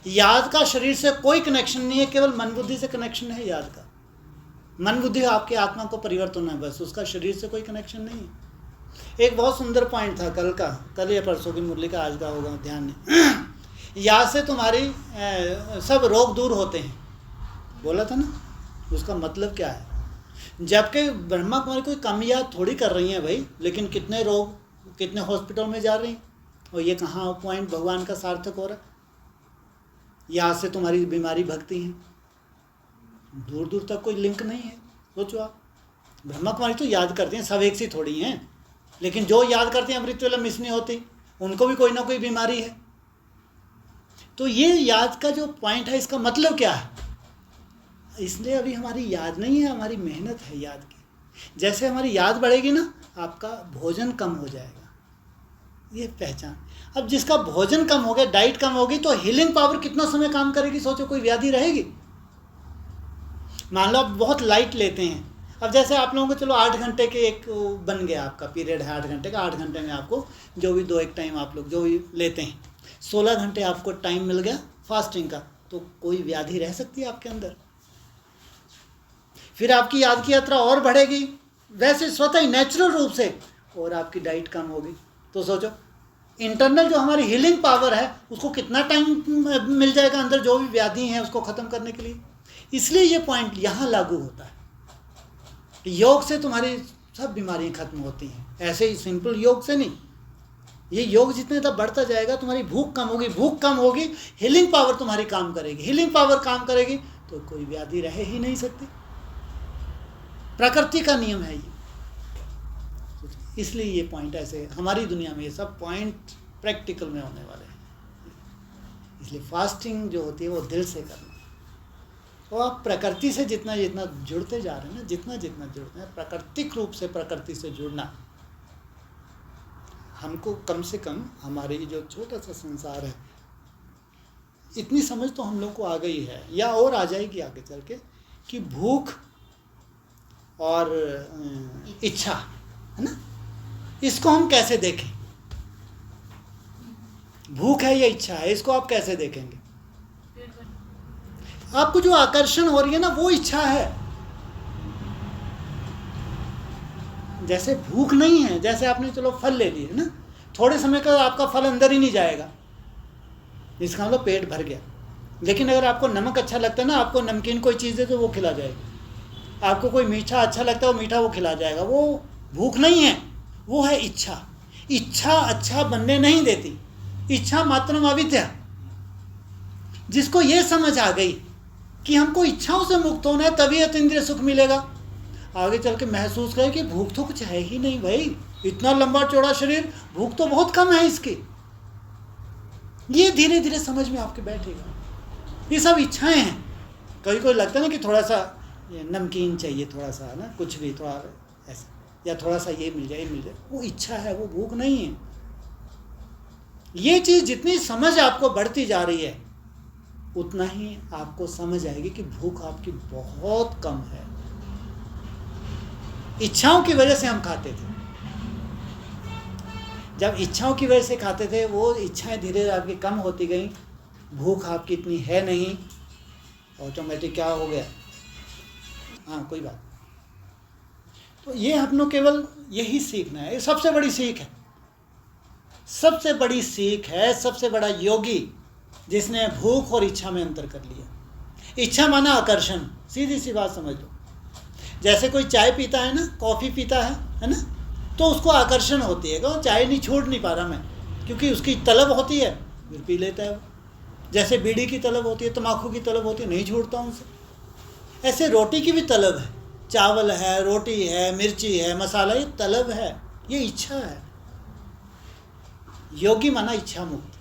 याद का शरीर से कोई कनेक्शन नहीं है, केवल मन बुद्धि से कनेक्शन है याद का। मन बुद्धि आपकी आत्मा को परिवर्तन है बस, उसका शरीर से कोई कनेक्शन नहीं है। एक बहुत सुंदर पॉइंट था कल या परसों की मुरली का, आज का होगा ध्यान नहीं। याद से तुम्हारी सब रोग दूर होते हैं, बोला था ना। उसका मतलब क्या है? जबकि ब्रह्मा कुमारी कोई कम याद थोड़ी कर रही हैं भाई, लेकिन कितने रोग कितने हॉस्पिटल में जा रही हैं, और ये कहाँ पॉइंट भगवान का सार्थक हो रहा है? याद से तुम्हारी बीमारी भगती है, दूर दूर तक कोई लिंक नहीं है। सोचो आप, ब्रह्मा कुमारी तो याद करती हैं, सब एक सी थोड़ी हैं, लेकिन जो याद करते हैं अमृत वेला मिस नहीं होती, उनको भी कोई ना कोई बीमारी है। तो ये याद का जो पॉइंट है, इसका मतलब क्या है? इसलिए अभी हमारी याद नहीं है, हमारी मेहनत है याद की। जैसे हमारी याद बढ़ेगी ना, आपका भोजन कम हो जाएगा, ये पहचान। अब जिसका भोजन कम हो गया, डाइट कम होगी, तो हीलिंग पावर कितना समय काम करेगी? सोचो, कोई व्याधि रहेगी? मान लो आप बहुत लाइट लेते हैं। अब जैसे आप लोगों को चलो 8 घंटे के एक बन गया, आपका पीरियड है 8 घंटे का, 8 घंटे में आपको जो भी 2 एक टाइम आप लोग जो भी लेते हैं, 16 घंटे आपको टाइम मिल गया फास्टिंग का, तो कोई व्याधि रह सकती है आपके अंदर? फिर आपकी याद की यात्रा और बढ़ेगी वैसे स्वतः ही नेचुरल रूप से, और आपकी डाइट कम होगी। तो सोचो, इंटरनल जो हमारी हीलिंग पावर है, उसको कितना टाइम मिल जाएगा अंदर जो भी व्याधि हैं उसको ख़त्म करने के लिए। इसलिए ये पॉइंट यहाँ लागू होता है। योग से तुम्हारी सब बीमारियाँ खत्म होती हैं, ऐसे ही सिंपल योग से नहीं। ये योग जितने तक बढ़ता जाएगा, तुम्हारी भूख कम होगी, भूख कम होगी, हीलिंग पावर तुम्हारी काम करेगी, हीलिंग पावर काम करेगी तो कोई व्याधि रह ही नहीं सकती। प्रकृति का नियम है ये। इसलिए ये पॉइंट ऐसे हमारी दुनिया में ये सब पॉइंट प्रैक्टिकल में होने वाले हैं। इसलिए फास्टिंग जो होती है वो दिल से करना। तो आप प्रकृति से जितना जितना जुड़ते जा रहे हैं ना, जितना जितना जुड़ते हैं, प्राकृतिक रूप से प्रकृति से जुड़ना, हमको कम से कम हमारे जो छोटा सा संसार है, इतनी समझ तो हम लोग को आ गई है, या और आ जाएगी आगे चल के, कि भूख और इच्छा है ना, इसको हम कैसे देखें? भूख है या इच्छा है, इसको आप कैसे देखेंगे? आपको जो आकर्षण हो रही है ना, वो इच्छा है। जैसे भूख नहीं है, जैसे आपने चलो फल ले लिए ना, थोड़े समय का आपका फल अंदर ही नहीं जाएगा, इसका मतलब पेट भर गया। लेकिन अगर आपको नमक अच्छा लगता है ना, आपको नमकीन कोई चीज़ है तो वो खिला जाएगा। आपको कोई मीठा अच्छा लगता है, वो मीठा वो खिला जाएगा। वो भूख नहीं है, वो है इच्छा। इच्छा अच्छा बनने नहीं देती, इच्छा मात्रम अविद्या। जिसको ये समझ आ गई कि हमको इच्छाओं से मुक्त होना है, तभी अतीन्द्रिय सुख मिलेगा, आगे चल के महसूस करे कि भूख तो कुछ है ही नहीं भाई, इतना लंबा चौड़ा शरीर, भूख तो बहुत कम है इसकी। ये धीरे धीरे समझ में आपके बैठेगा। ये सब इच्छाएं हैं। कभी कोई लगता है ना कि थोड़ा सा नमकीन चाहिए, थोड़ा सा ना कुछ भी, थोड़ा ऐसा, या थोड़ा सा ये मिल जाए, वो इच्छा है, वो भूख नहीं है। ये चीज़ जितनी समझ आपको बढ़ती जा रही है, उतना ही आपको समझ आएगी कि भूख आपकी बहुत कम है। इच्छाओं की वजह से हम खाते थे। जब इच्छाओं की वजह से खाते थे, वो इच्छाएं धीरे धीरे आपकी कम होती गई, भूख आपकी इतनी है नहीं, ऑटोमेटिक क्या हो गया, हाँ कोई बात। तो ये हम लोग केवल यही सीखना है। ये सबसे बड़ी सीख है, सबसे बड़ी सीख है, सबसे बड़ा योगी जिसने भूख और इच्छा में अंतर कर लिया। इच्छा माना आकर्षण, सीधी सी बात समझ लो। जैसे कोई चाय पीता है ना, कॉफ़ी पीता है ना, तो उसको आकर्षण होती है कि चाय नहीं छोड़ नहीं पा रहा मैं, क्योंकि उसकी तलब होती है, फिर पी लेता है वो। जैसे बीड़ी की तलब होती है, तम्बाकू की तलब होती है, नहीं छोड़ता हूँ उसे। ऐसे रोटी की भी तलब है, चावल है, रोटी है, मिर्ची है, मसाला, ये तलब है, ये इच्छा है। योगी माना इच्छा मुक्त।